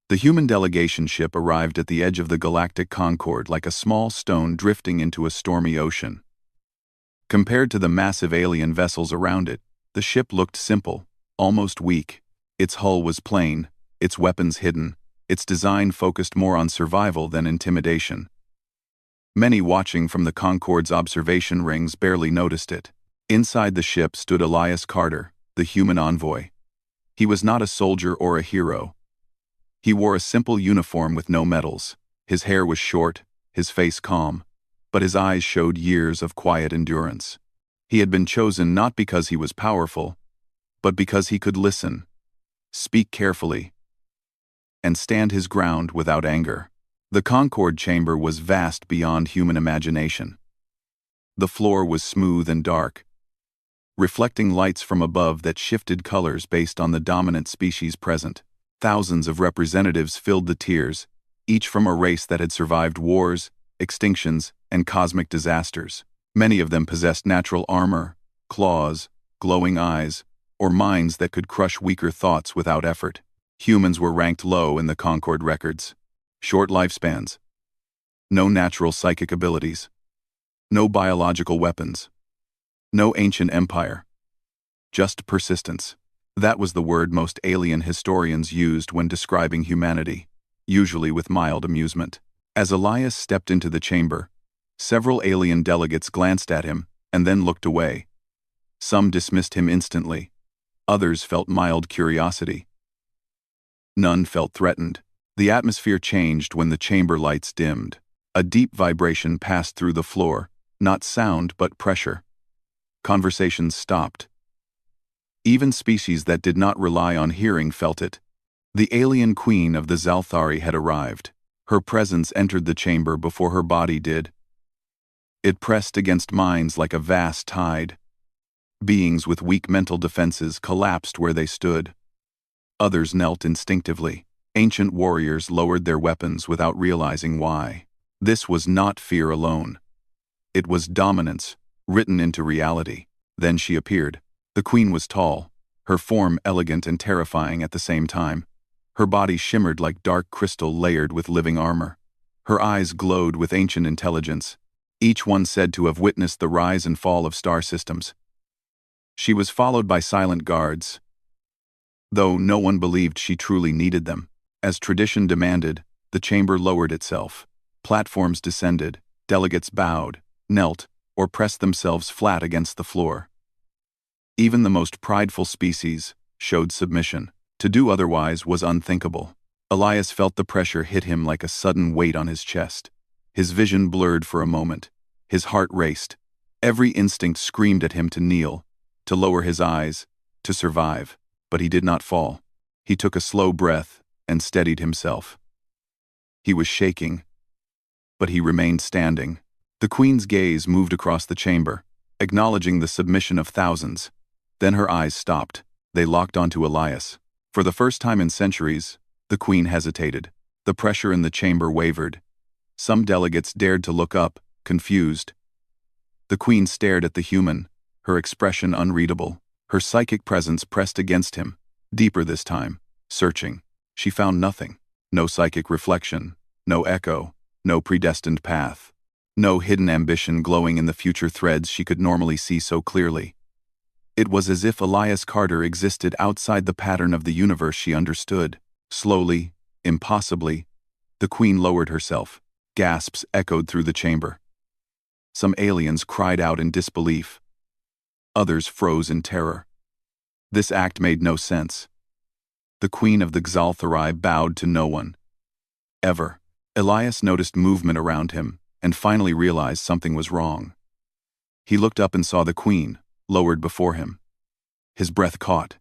The human delegation ship arrived at the edge of the galactic concord like a small stone drifting into a stormy ocean. Compared to the massive alien vessels around it, the ship looked simple, almost weak. Its hull was plain, its weapons hidden, its design focused more on survival than intimidation. Many watching from the Concorde's observation rings barely noticed it. Inside the ship stood Elias Carter, the human envoy. He was not a soldier or a hero. He wore a simple uniform with no medals. His hair was short, his face calm, but his eyes showed years of quiet endurance. He had been chosen not because he was powerful, but because he could listen, speak carefully, and stand his ground without anger. The Concorde chamber was vast beyond human imagination. The floor was smooth and dark, reflecting lights from above that shifted colors based on the dominant species present. Thousands of representatives filled the tiers, each from a race that had survived wars, extinctions, and cosmic disasters. Many of them possessed natural armor, claws, glowing eyes, or minds that could crush weaker thoughts without effort. Humans were ranked low in the Concorde records. Short lifespans. No natural psychic abilities. No biological weapons. No ancient empire. Just persistence. That was the word most alien historians used when describing humanity, usually with mild amusement. As Elias stepped into the chamber, several alien delegates glanced at him and then looked away. Some dismissed him instantly. Others felt mild curiosity. None felt threatened. The atmosphere changed when the chamber lights dimmed. A deep vibration passed through the floor, not sound but pressure. Conversations stopped. Even species that did not rely on hearing felt it. The alien queen of the Zalthari had arrived. Her presence entered the chamber before her body did. It pressed against minds like a vast tide. Beings with weak mental defenses collapsed where they stood. Others knelt instinctively. Ancient warriors lowered their weapons without realizing why. This was not fear alone. It was dominance, written into reality. Then she appeared. The queen was tall, her form elegant and terrifying at the same time. Her body shimmered like dark crystal layered with living armor. Her eyes glowed with ancient intelligence, each one said to have witnessed the rise and fall of star systems. She was followed by silent guards, though no one believed she truly needed them. As tradition demanded, the chamber lowered itself. Platforms descended, delegates bowed, knelt, or pressed themselves flat against the floor. Even the most prideful species showed submission. To do otherwise was unthinkable. Elias felt the pressure hit him like a sudden weight on his chest. His vision blurred for a moment. His heart raced. Every instinct screamed at him to kneel, to lower his eyes, to survive. But he did not fall. He took a slow breath and steadied himself. He was shaking, but he remained standing. The queen's gaze moved across the chamber, acknowledging the submission of thousands. Then her eyes stopped. They locked onto Elias. For the first time in centuries, the queen hesitated. The pressure in the chamber wavered. Some delegates dared to look up, confused. The queen stared at the human, her expression unreadable. Her psychic presence pressed against him, deeper this time, searching. She found nothing. No psychic reflection, no echo, no predestined path. No hidden ambition glowing in the future threads she could normally see so clearly. It was as if Elias Carter existed outside the pattern of the universe she understood. Slowly, impossibly, the queen lowered herself. Gasps echoed through the chamber. Some aliens cried out in disbelief. Others froze in terror. This act made no sense. The queen of the Xalthari bowed to no one. Ever. Elias noticed movement around him, and finally realized something was wrong. He looked up and saw the queen, lowered before him. His breath caught.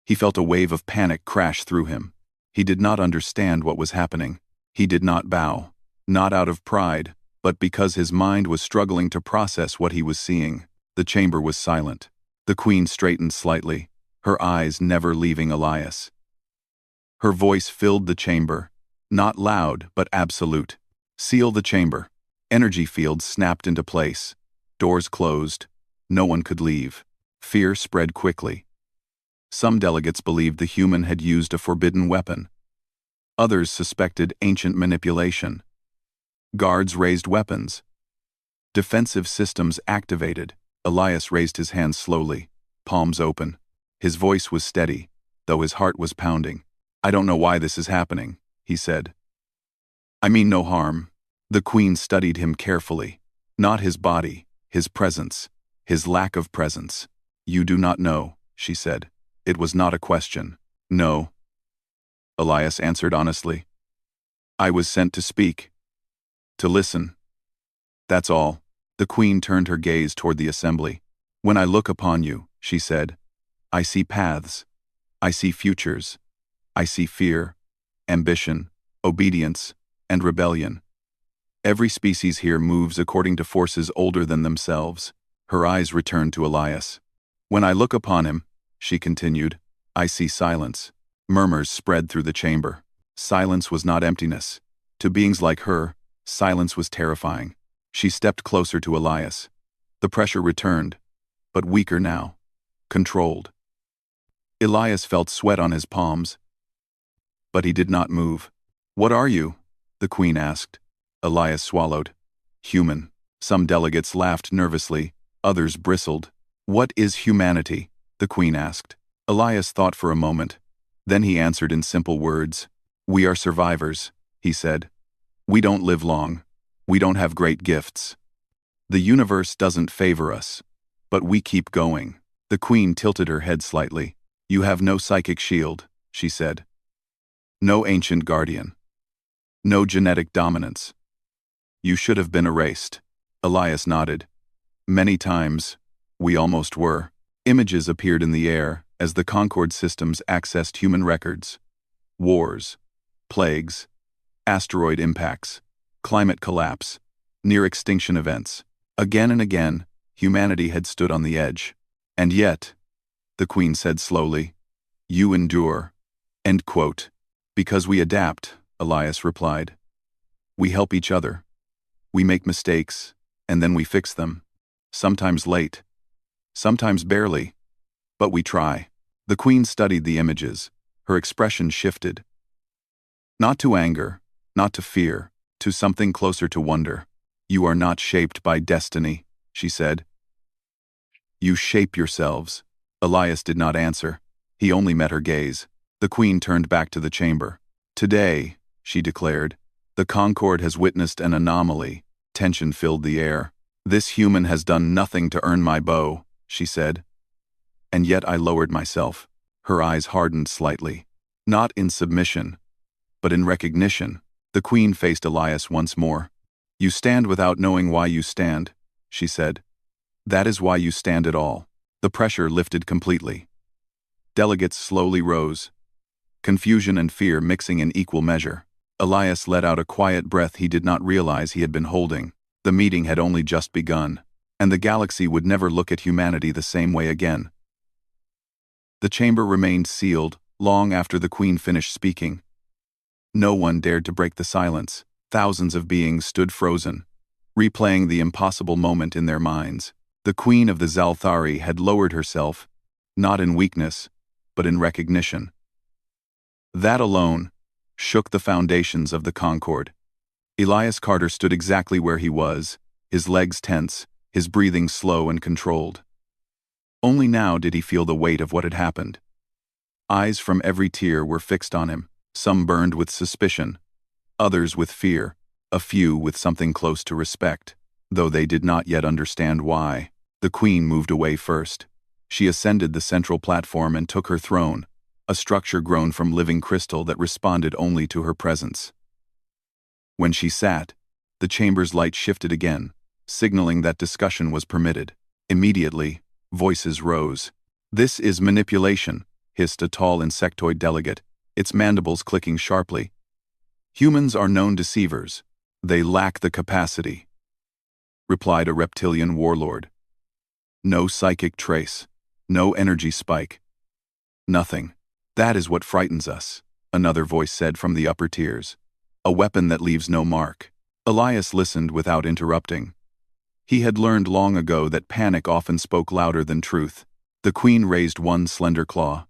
He felt a wave of panic crash through him. He did not understand what was happening. He did not bow, not out of pride, but because his mind was struggling to process what he was seeing. The chamber was silent. The queen straightened slightly, her eyes never leaving Elias. Her voice filled the chamber, not loud but absolute. Seal the chamber. Energy fields snapped into place. Doors closed. No one could leave. Fear spread quickly. Some delegates believed the human had used a forbidden weapon. Others suspected ancient manipulation. Guards raised weapons. Defensive systems activated. Elias raised his hands slowly, palms open. His voice was steady, though his heart was pounding. "I don't know why this is happening," he said. "I mean no harm." The Queen studied him carefully. Not his body, his presence, his lack of presence. "You do not know," she said. It was not a question. "No," Elias answered honestly. "I was sent to speak. To listen. That's all." The Queen turned her gaze toward the assembly. "When I look upon you," she said, "I see paths. I see futures. I see fear, ambition, obedience, and rebellion. Every species here moves according to forces older than themselves." Her eyes returned to Elias. "When I look upon him," she continued, "I see silence." Murmurs spread through the chamber. Silence was not emptiness. To beings like her, silence was terrifying. She stepped closer to Elias. The pressure returned, but weaker now. Controlled. Elias felt sweat on his palms, but he did not move. "What are you?" the Queen asked. Elias swallowed. "Human." Some delegates laughed nervously, others bristled. "What is humanity?" the Queen asked. Elias thought for a moment. Then he answered in simple words. "We are survivors," he said. "We don't live long. We don't have great gifts. The universe doesn't favor us. But we keep going." The Queen tilted her head slightly. "You have no psychic shield," she said. "No ancient guardian. No genetic dominance. You should have been erased." Elias nodded. "Many times, we almost were." Images appeared in the air as the Concord systems accessed human records. Wars, plagues, asteroid impacts, climate collapse, near-extinction events. Again and again, humanity had stood on the edge. "And yet," the Queen said slowly, "you endure." End quote. "Because we adapt," Elias replied. "We help each other. We make mistakes, and then we fix them. Sometimes late. Sometimes barely. But we try." The Queen studied the images. Her expression shifted. Not to anger, not to fear, to something closer to wonder. "You are not shaped by destiny," she said. "You shape yourselves." Elias did not answer. He only met her gaze. The Queen turned back to the chamber. "Today," she declared, "the Concord has witnessed an anomaly." Tension filled the air. "This human has done nothing to earn my bow," she said. "And yet I lowered myself." Her eyes hardened slightly. Not in submission, but in recognition. The Queen faced Elias once more. "You stand without knowing why you stand," she said. "That is why you stand at all." The pressure lifted completely. Delegates slowly rose, confusion and fear mixing in equal measure. Elias let out a quiet breath he did not realize he had been holding. The meeting had only just begun, and the galaxy would never look at humanity the same way again. The chamber remained sealed long after the Queen finished speaking. No one dared to break the silence. Thousands of beings stood frozen, replaying the impossible moment in their minds. The Queen of the Zalthari had lowered herself, not in weakness, but in recognition. That alone shook the foundations of the Concord. Elias Carter stood exactly where he was, his legs tense, his breathing slow and controlled. Only now did he feel the weight of what had happened. Eyes from every tier were fixed on him, some burned with suspicion, others with fear, a few with something close to respect, though they did not yet understand why. The Queen moved away first. She ascended the central platform and took her throne, a structure grown from living crystal that responded only to her presence. When she sat, the chamber's light shifted again, signaling that discussion was permitted. Immediately, voices rose. "This is manipulation," hissed a tall insectoid delegate, its mandibles clicking sharply. "Humans are known deceivers. They lack the capacity," replied a reptilian warlord. "No psychic trace, no energy spike. Nothing. That is what frightens us," another voice said from the upper tiers. "A weapon that leaves no mark." Elias listened without interrupting. He had learned long ago that panic often spoke louder than truth. The Queen raised one slender claw.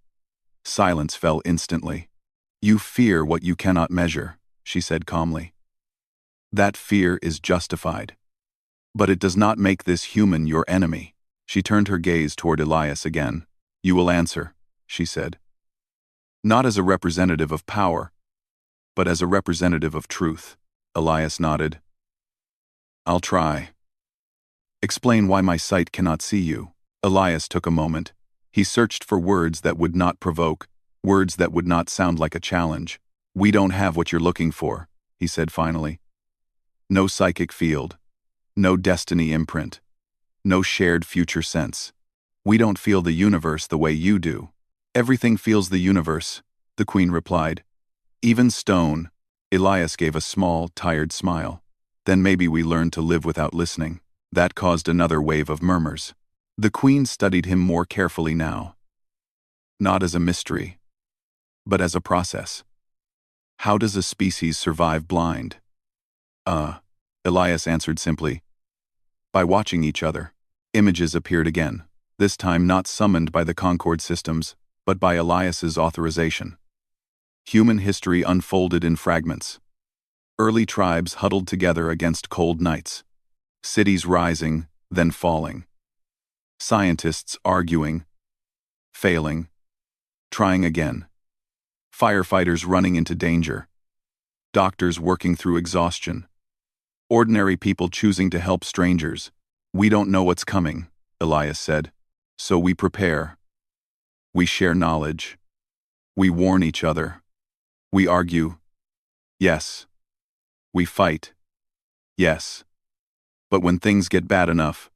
Silence fell instantly. You fear what you cannot measure, she said calmly. That fear is justified. But it does not make this human your enemy. She turned her gaze toward Elias again. You will answer, she said. Not as a representative of power, but as a representative of truth. Elias nodded. I'll try. Explain why my sight cannot see you. Elias took a moment. He searched for words that would not provoke, words that would not sound like a challenge. We don't have what you're looking for, he said finally. No psychic field. No destiny imprint. No shared future sense. We don't feel the universe the way you do. Everything feels the universe, the Queen replied. Even stone. Elias gave a small, tired smile. Then maybe we learn to live without listening. That caused another wave of murmurs. The Queen studied him more carefully now. Not as a mystery, but as a process. How does a species survive blind? Elias answered simply. By watching each other. Images appeared again, this time not summoned by the Concord systems, but by Elias's authorization. Human history unfolded in fragments. Early tribes huddled together against cold nights. Cities rising, then falling. Scientists arguing, failing, trying again. Firefighters running into danger. Doctors working through exhaustion. Ordinary people choosing to help strangers. We don't know what's coming, Elias said. So we prepare. We share knowledge. We warn each other. We argue. Yes. We fight. Yes. But when things get bad enough,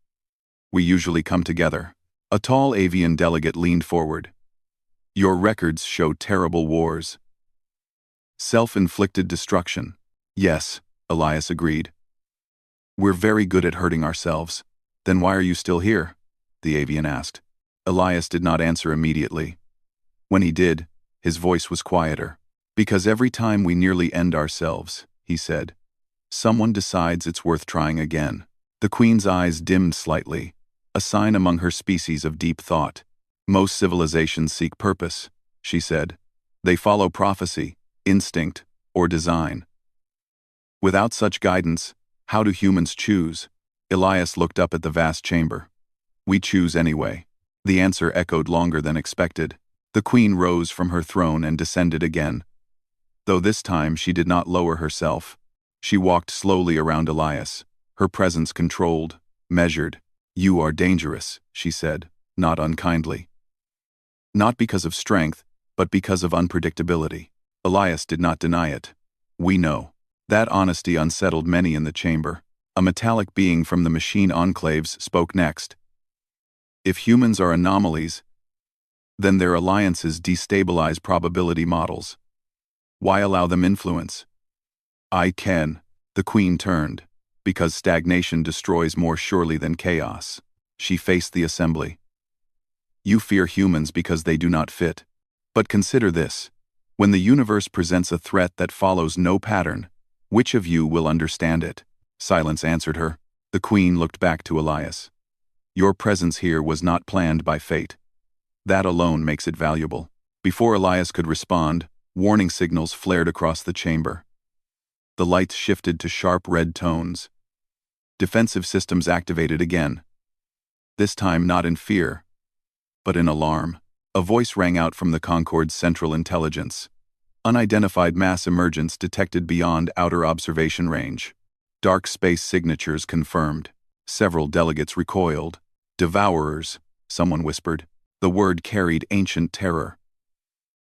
we usually come together. A tall avian delegate leaned forward. Your records show terrible wars. Self-inflicted destruction. Yes, Elias agreed. We're very good at hurting ourselves. Then why are you still here? The avian asked. Elias did not answer immediately. When he did, his voice was quieter. Because every time we nearly end ourselves, he said, someone decides it's worth trying again. The Queen's eyes dimmed slightly, a sign among her species of deep thought. Most civilizations seek purpose, she said. They follow prophecy, instinct, or design. Without such guidance, how do humans choose? Elias looked up at the vast chamber. We choose anyway. The answer echoed longer than expected. The Queen rose from her throne and descended again. Though this time she did not lower herself. She walked slowly around Elias, her presence controlled, measured. You are dangerous, she said, not unkindly. Not because of strength, but because of unpredictability. Elias did not deny it. We know. That honesty unsettled many in the chamber. A metallic being from the machine enclaves spoke next. If humans are anomalies, then their alliances destabilize probability models. Why allow them influence? I can, the Queen turned, because stagnation destroys more surely than chaos. She faced the assembly. You fear humans because they do not fit. But consider this. When the universe presents a threat that follows no pattern, which of you will understand it? Silence answered her. The Queen looked back to Elias. Your presence here was not planned by fate. That alone makes it valuable. Before Elias could respond, warning signals flared across the chamber. The lights shifted to sharp red tones. Defensive systems activated again. This time not in fear, but in alarm. A voice rang out from the Concord's central intelligence. Unidentified mass emergence detected beyond outer observation range. Dark space signatures confirmed. Several delegates recoiled. Devourers, someone whispered. The word carried ancient terror.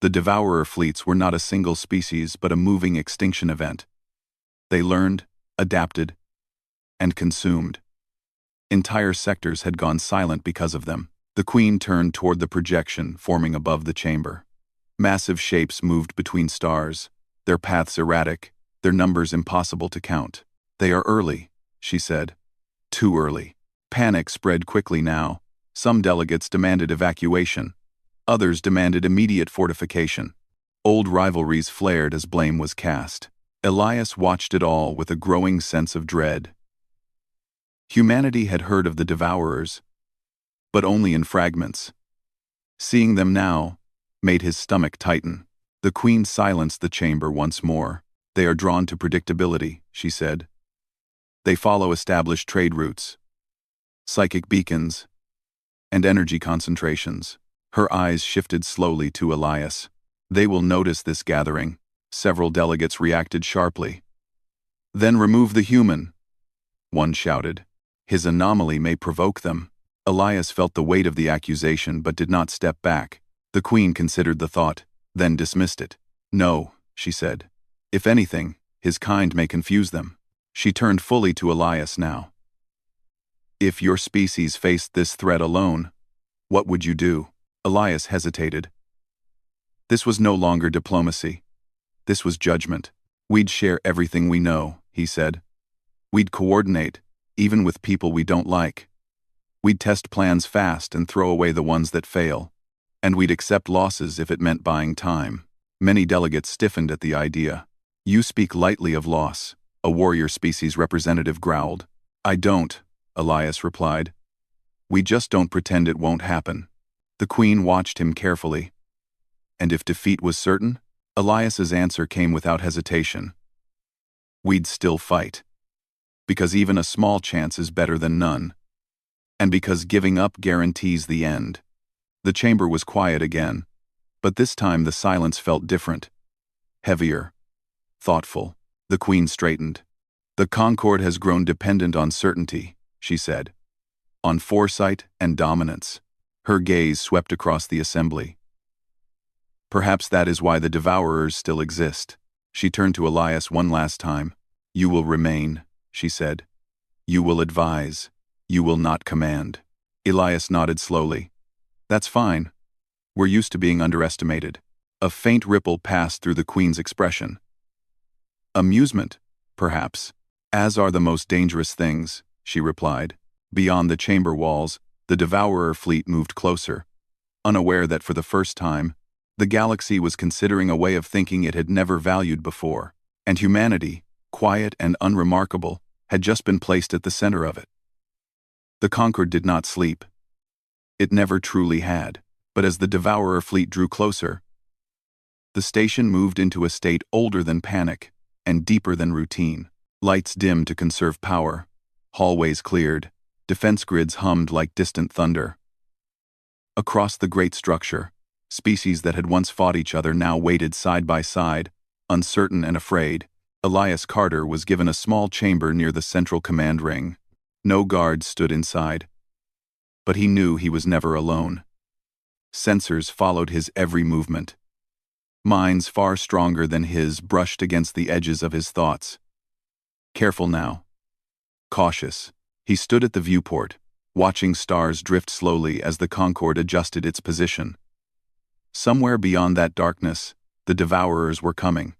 The devourer fleets were not a single species but a moving extinction event. They learned, adapted, and consumed. Entire sectors had gone silent because of them. The Queen turned toward the projection forming above the chamber. Massive shapes moved between stars, their paths erratic, their numbers impossible to count. They are early, she said. Too early. Panic spread quickly now. Some delegates demanded evacuation. Others demanded immediate fortification. Old rivalries flared as blame was cast. Elias watched it all with a growing sense of dread. Humanity had heard of the devourers, but only in fragments. Seeing them now made his stomach tighten. The Queen silenced the chamber once more. They are drawn to predictability, she said. They follow established trade routes, psychic beacons, and energy concentrations. Her eyes shifted slowly to Elias. They will notice this gathering. Several delegates reacted sharply. Then remove the human, one shouted. His anomaly may provoke them. Elias felt the weight of the accusation but did not step back. The Queen considered the thought, then dismissed it. No, she said. If anything, his kind may confuse them. She turned fully to Elias now. If your species faced this threat alone, what would you do? Elias hesitated. This was no longer diplomacy. This was judgment. We'd share everything we know, he said. We'd coordinate, even with people we don't like. We'd test plans fast and throw away the ones that fail. And we'd accept losses if it meant buying time. Many delegates stiffened at the idea. You speak lightly of loss, a warrior species representative growled. I don't, Elias replied. We just don't pretend it won't happen. The Queen watched him carefully. And if defeat was certain? Elias's answer came without hesitation. We'd still fight. Because even a small chance is better than none. And because giving up guarantees the end. The chamber was quiet again, but this time the silence felt different. Heavier. Thoughtful. The Queen straightened. The Concord has grown dependent on certainty, she said. On foresight and dominance. Her gaze swept across the assembly. Perhaps that is why the Devourers still exist. She turned to Elias one last time. You will remain, she said. You will advise. You will not command. Elias nodded slowly. That's fine. We're used to being underestimated. A faint ripple passed through the Queen's expression. Amusement, perhaps. As are the most dangerous things, she replied. Beyond the chamber walls, the Devourer fleet moved closer, unaware that for the first time, the galaxy was considering a way of thinking it had never valued before, and humanity, quiet and unremarkable, had just been placed at the center of it. The Concord did not sleep. It never truly had, but as the Devourer fleet drew closer, the station moved into a state older than panic and deeper than routine. Lights dimmed to conserve power, hallways cleared, defense grids hummed like distant thunder. Across the great structure, species that had once fought each other now waited side by side, uncertain and afraid. Elias Carter was given a small chamber near the central command ring. No guards stood inside. But he knew he was never alone. Sensors followed his every movement. Minds far stronger than his brushed against the edges of his thoughts. Careful now. Cautious, he stood at the viewport, watching stars drift slowly as the Concord adjusted its position. Somewhere beyond that darkness, the Devourers were coming.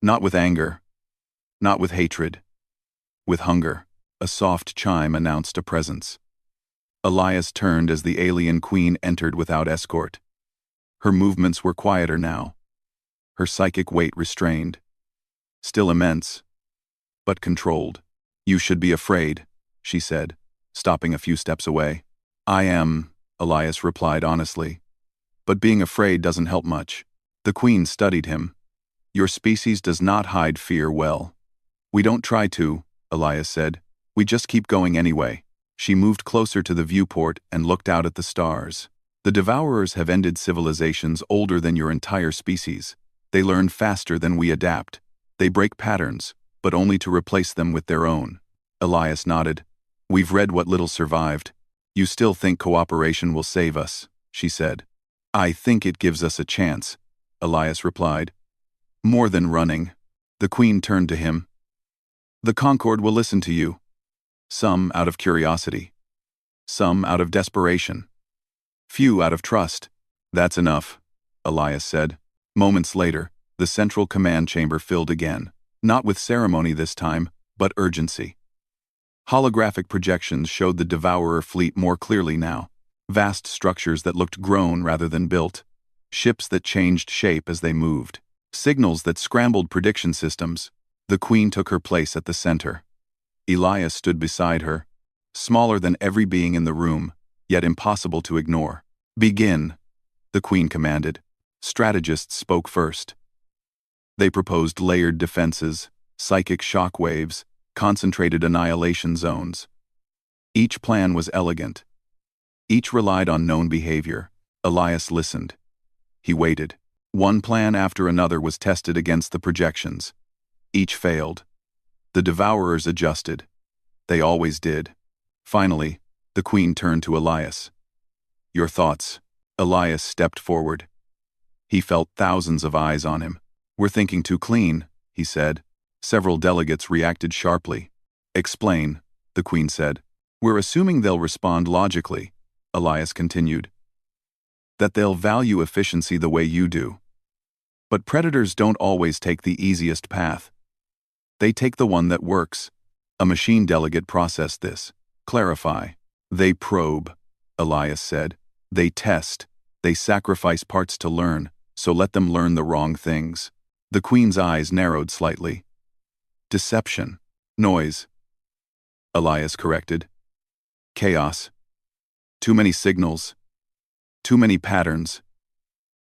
Not with anger. Not with hatred. With hunger. A soft chime announced a presence. Elias turned as the alien Queen entered without escort. Her movements were quieter now. Her psychic weight restrained. Still immense, but controlled. You should be afraid, she said, stopping a few steps away. I am, Elias replied honestly. But being afraid doesn't help much. The Queen studied him. Your species does not hide fear well. We don't try to, Elias said. We just keep going anyway. She moved closer to the viewport and looked out at the stars. The Devourers have ended civilizations older than your entire species. They learn faster than we adapt. They break patterns, but only to replace them with their own. Elias nodded. We've read what little survived. You still think cooperation will save us, she said. I think it gives us a chance, Elias replied. More than running. The Queen turned to him. The Concord will listen to you. Some out of curiosity. Some out of desperation. Few out of trust. That's enough, Elias said. Moments later, the central command chamber filled again, not with ceremony this time, but urgency. Holographic projections showed the Devourer fleet more clearly now, vast structures that looked grown rather than built, ships that changed shape as they moved, signals that scrambled prediction systems. The Queen took her place at the center. Elias stood beside her, smaller than every being in the room, yet impossible to ignore. Begin, the Queen commanded. Strategists spoke first. They proposed layered defenses, psychic shock waves, concentrated annihilation zones. Each plan was elegant. Each relied on known behavior. Elias listened. He waited. One plan after another was tested against the projections. Each failed. The devourers adjusted. They always did. Finally, the queen turned to Elias. "Your thoughts." Elias stepped forward. He felt thousands of eyes on him. "We're thinking too clean," he said. Several delegates reacted sharply. "Explain," the queen said. "We're assuming they'll respond logically," Elias continued. "That they'll value efficiency the way you do. But predators don't always take the easiest path. They take the one that works." A machine delegate processed this. "Clarify." "They probe," Elias said. "They test. They sacrifice parts to learn, so let them learn the wrong things." The queen's eyes narrowed slightly. "Deception. Noise," Elias corrected. "Chaos. Too many signals. Too many patterns.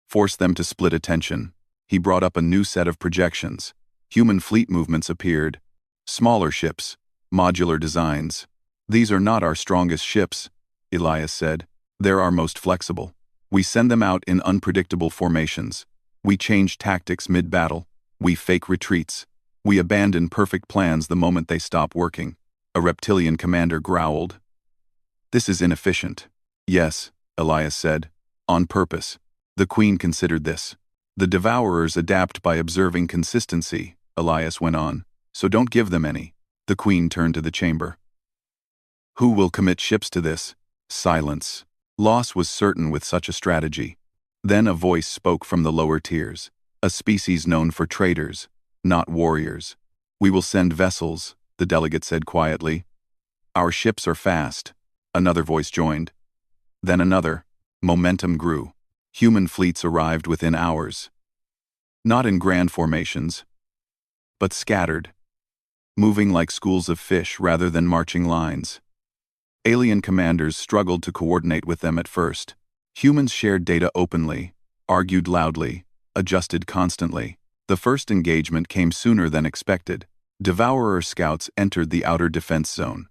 Force them to split attention." He brought up a new set of projections. Human fleet movements appeared. Smaller ships, modular designs. "These are not our strongest ships," Elias said. "They're our most flexible. We send them out in unpredictable formations. We change tactics mid-battle. We fake retreats. We abandon perfect plans the moment they stop working." A reptilian commander growled. "This is inefficient." "Yes," Elias said. "On purpose." The queen considered this. "The devourers adapt by observing consistency," Elias went on. "So don't give them any." The queen turned to the chamber. "Who will commit ships to this?" Silence. Loss was certain with such a strategy. Then a voice spoke from the lower tiers. "A species known for traders, not warriors." "We will send vessels," the delegate said quietly. "Our ships are fast." Another voice joined. Then another. Momentum grew. Human fleets arrived within hours. Not in grand formations, but scattered, moving like schools of fish rather than marching lines. Alien commanders struggled to coordinate with them at first. Humans shared data openly, argued loudly, adjusted constantly. The first engagement came sooner than expected. Devourer scouts entered the outer defense zone.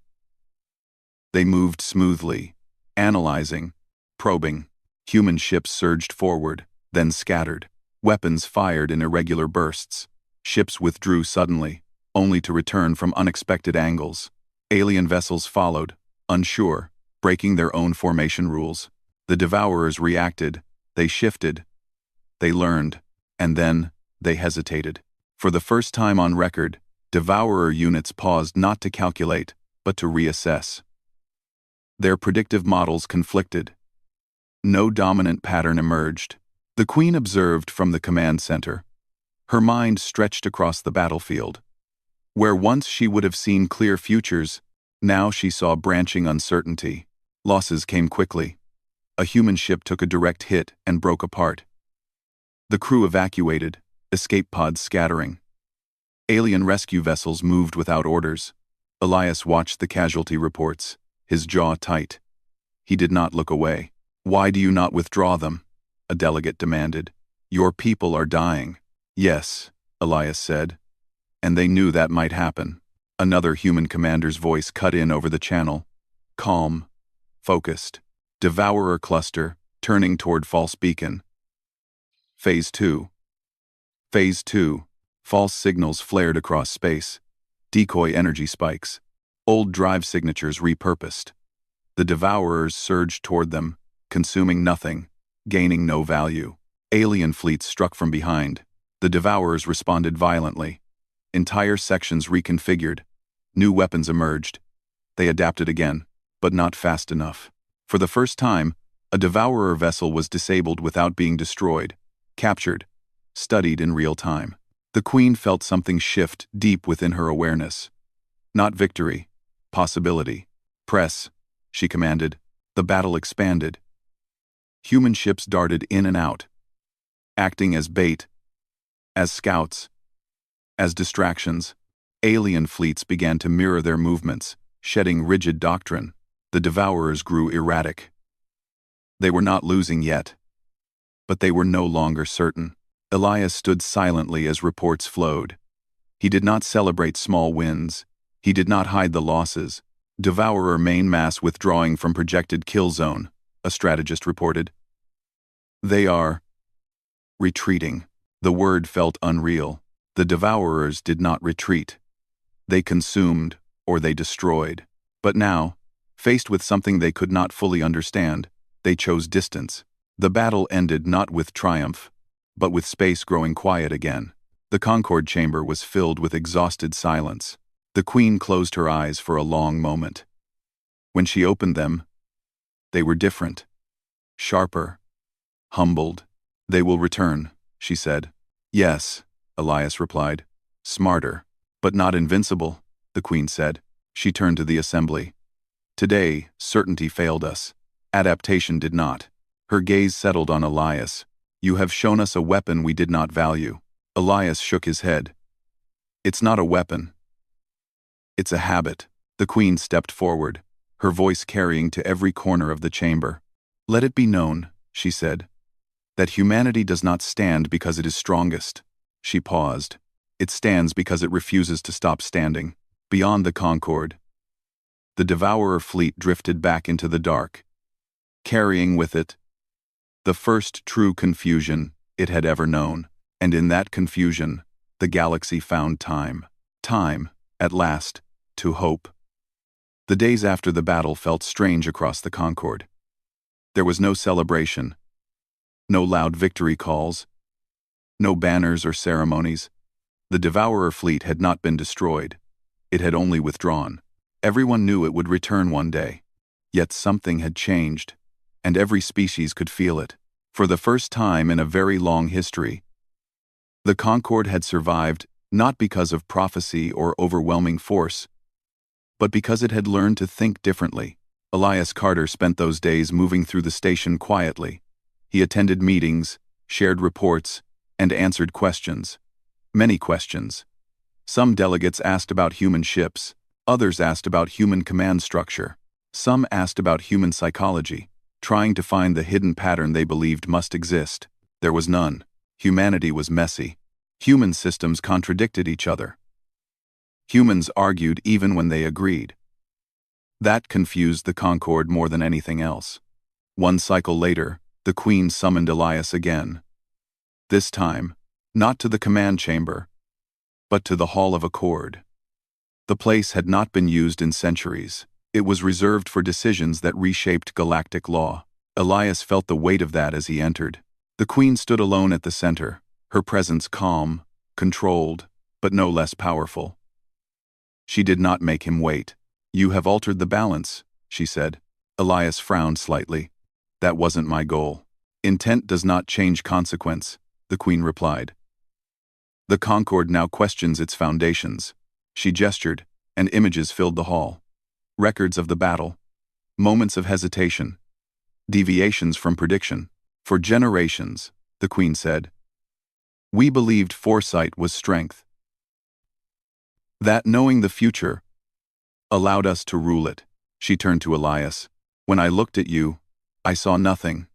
They moved smoothly, analyzing, probing. Human ships surged forward, then scattered. Weapons fired in irregular bursts. Ships withdrew suddenly, only to return from unexpected angles. Alien vessels followed, unsure, breaking their own formation rules. The devourers reacted, they shifted, they learned, and then they hesitated. For the first time on record, devourer units paused not to calculate, but to reassess. Their predictive models conflicted. No dominant pattern emerged. The queen observed from the command center. Her mind stretched across the battlefield. Where once she would have seen clear futures, now she saw branching uncertainty. Losses came quickly. A human ship took a direct hit and broke apart. The crew evacuated, escape pods scattering. Alien rescue vessels moved without orders. Elias watched the casualty reports, his jaw tight. He did not look away. "Why do you not withdraw them?" a delegate demanded. "Your people are dying." "Yes," Elias said. "And they knew that might happen." Another human commander's voice cut in over the channel. Calm, focused. Devourer cluster, turning toward false beacon. Phase 2. Phase 2. False signals flared across space. Decoy energy spikes. Old drive signatures repurposed. The devourers surged toward them, consuming nothing, gaining no value. Alien fleets struck from behind. The devourers responded violently. Entire sections reconfigured. New weapons emerged. They adapted again, but not fast enough. For the first time, a devourer vessel was disabled without being destroyed, captured, studied in real time. The queen felt something shift deep within her awareness. Not victory, possibility. "Press," she commanded. The battle expanded. Human ships darted in and out, acting as bait, as scouts, as distractions. Alien fleets began to mirror their movements, shedding rigid doctrine. The devourers grew erratic. They were not losing yet. But they were no longer certain. Elias stood silently as reports flowed. He did not celebrate small wins. He did not hide the losses. Devourer main mass withdrawing from projected kill zone, a strategist reported. They are retreating. The word felt unreal. The Devourers did not retreat. They consumed, or they destroyed. But now, faced with something they could not fully understand, they chose distance. The battle ended not with triumph, but with space growing quiet again. The Concord chamber was filled with exhausted silence. The Queen closed her eyes for a long moment. When she opened them, they were different. Sharper. Humbled. They will return, she said. Yes, Elias replied. Smarter. But not invincible, the Queen said. She turned to the assembly. Today, certainty failed us. Adaptation did not. Her gaze settled on Elias. You have shown us a weapon we did not value. Elias shook his head. It's not a weapon. It's a habit. The Queen stepped forward, her voice carrying to every corner of the chamber. Let it be known, she said, that humanity does not stand because it is strongest. She paused. It stands because it refuses to stop standing. Beyond the Concord, the Devourer fleet drifted back into the dark, carrying with it the first true confusion it had ever known. And in that confusion, the galaxy found time. Time, at last, to hope. The days after the battle felt strange across the Concord. There was no celebration, no loud victory calls, no banners or ceremonies. The Devourer fleet had not been destroyed. It had only withdrawn. Everyone knew it would return one day. Yet something had changed, and every species could feel it. For the first time in a very long history, the Concord had survived not because of prophecy or overwhelming force, but because it had learned to think differently. Elias Carter spent those days moving through the station quietly. He attended meetings, shared reports, and answered questions. Many questions. Some delegates asked about human ships, others asked about human command structure, some asked about human psychology, trying to find the hidden pattern they believed must exist. There was none. Humanity was messy. Human systems contradicted each other. Humans argued even when they agreed. That confused the Concord more than anything else. One cycle later, the Queen summoned Elias again. This time, not to the command chamber, but to the Hall of Accord. The place had not been used in centuries. It was reserved for decisions that reshaped galactic law. Elias felt the weight of that as he entered. The Queen stood alone at the center, her presence calm, controlled, but no less powerful. She did not make him wait. You have altered the balance, she said. Elias frowned slightly. That wasn't my goal. Intent does not change consequence, the Queen replied. The Concord now questions its foundations. She gestured, and images filled the hall. Records of the battle. Moments of hesitation. Deviations from prediction. For generations, the Queen said, we believed foresight was strength. That knowing the future allowed us to rule it. She turned to Elias. When I looked at you, I saw nothing.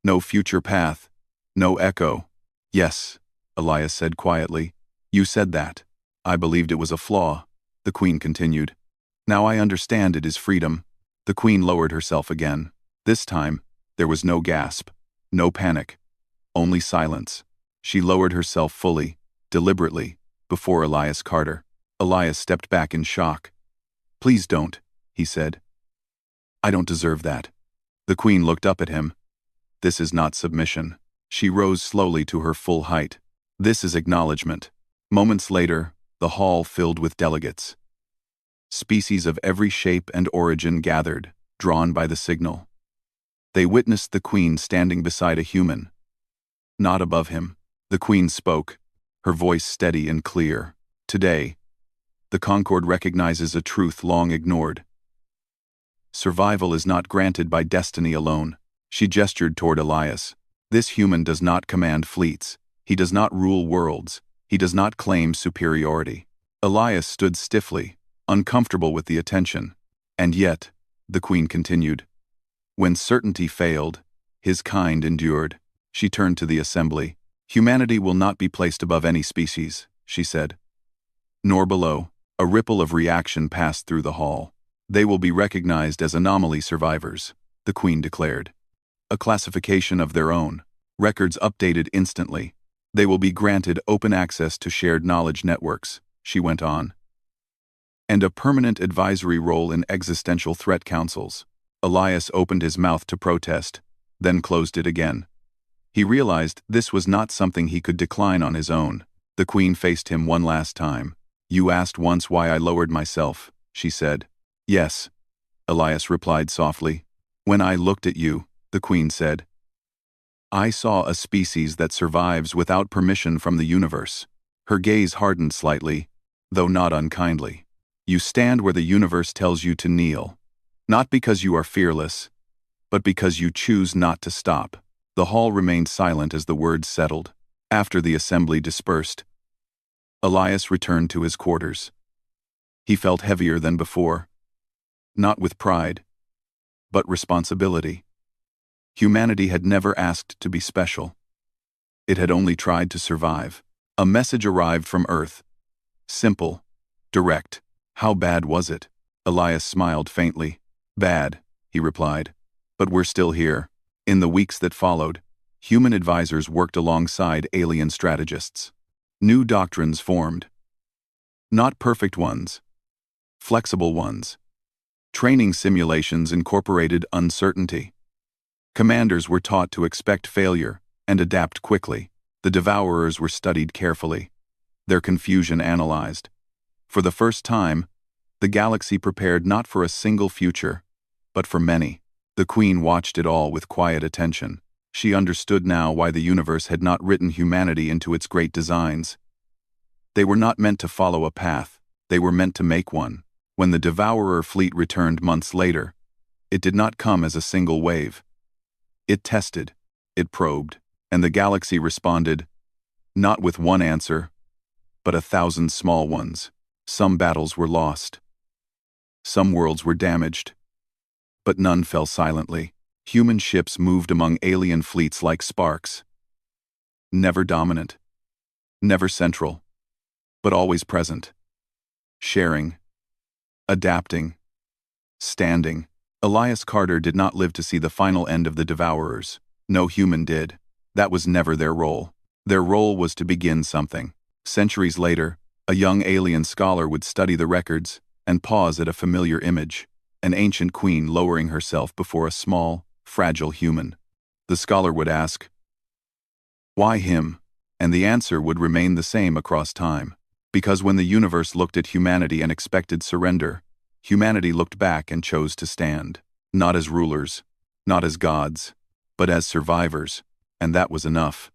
No future path. No echo. Yes, Elias said quietly. You said that. I believed it was a flaw, the Queen continued. Now I understand it is freedom. The Queen lowered herself again. This time, there was no gasp, no panic, only silence. She lowered herself fully, deliberately, before Elias Carter. Elias stepped back in shock. Please don't, he said. I don't deserve that. The Queen looked up at him. This is not submission. She rose slowly to her full height. This is acknowledgement. Moments later, the hall filled with delegates. Species of every shape and origin gathered, drawn by the signal. They witnessed the Queen standing beside a human. Not above him. The Queen spoke, her voice steady and clear. Today, the Concord recognizes a truth long ignored. Survival is not granted by destiny alone. She gestured toward Elias. This human does not command fleets. He does not rule worlds. He does not claim superiority. Elias stood stiffly, uncomfortable with the attention. And yet, the Queen continued, when certainty failed, his kind endured. She turned to the assembly. Humanity will not be placed above any species, she said. Nor below. A ripple of reaction passed through the hall. They will be recognized as anomaly survivors, the Queen declared. A classification of their own. Records updated instantly. They will be granted open access to shared knowledge networks, she went on. And a permanent advisory role in existential threat councils. Elias opened his mouth to protest, then closed it again. He realized this was not something he could decline on his own. The Queen faced him one last time. You asked once why I lowered myself, she said. Yes, Elias replied softly. When I looked at you, the Queen said. I saw a species that survives without permission from the universe. Her gaze hardened slightly, though not unkindly. You stand where the universe tells you to kneel. Not because you are fearless, but because you choose not to stop. The hall remained silent as the words settled. After the assembly dispersed, Elias returned to his quarters. He felt heavier than before. Not with pride, but responsibility. Humanity had never asked to be special. It had only tried to survive. A message arrived from Earth. Simple, direct. How bad was it? Elias smiled faintly. Bad, he replied. But we're still here. In the weeks that followed, human advisors worked alongside alien strategists. New doctrines formed. Not perfect ones. Flexible ones. Training simulations incorporated uncertainty. Commanders were taught to expect failure and adapt quickly. The devourers were studied carefully. Their confusion analyzed. For the first time, the galaxy prepared not for a single future, but for many. The Queen watched it all with quiet attention. She understood now why the universe had not written humanity into its great designs. They were not meant to follow a path, they were meant to make one. When the Devourer fleet returned months later, it did not come as a single wave. It tested, it probed, and the galaxy responded, not with one answer, but 1,000 small ones. Some battles were lost. Some worlds were damaged. But none fell silently. Human ships moved among alien fleets like sparks. Never dominant. Never central. But always present. Sharing. Adapting. Standing. Elias Carter did not live to see the final end of the Devourers. No human did. That was never their role. Their role was to begin something. Centuries later, a young alien scholar would study the records and pause at a familiar image. An ancient queen lowering herself before a small, fragile human. The scholar would ask, why him? And the answer would remain the same across time. Because when the universe looked at humanity and expected surrender, humanity looked back and chose to stand. Not as rulers, not as gods, but as survivors, and that was enough.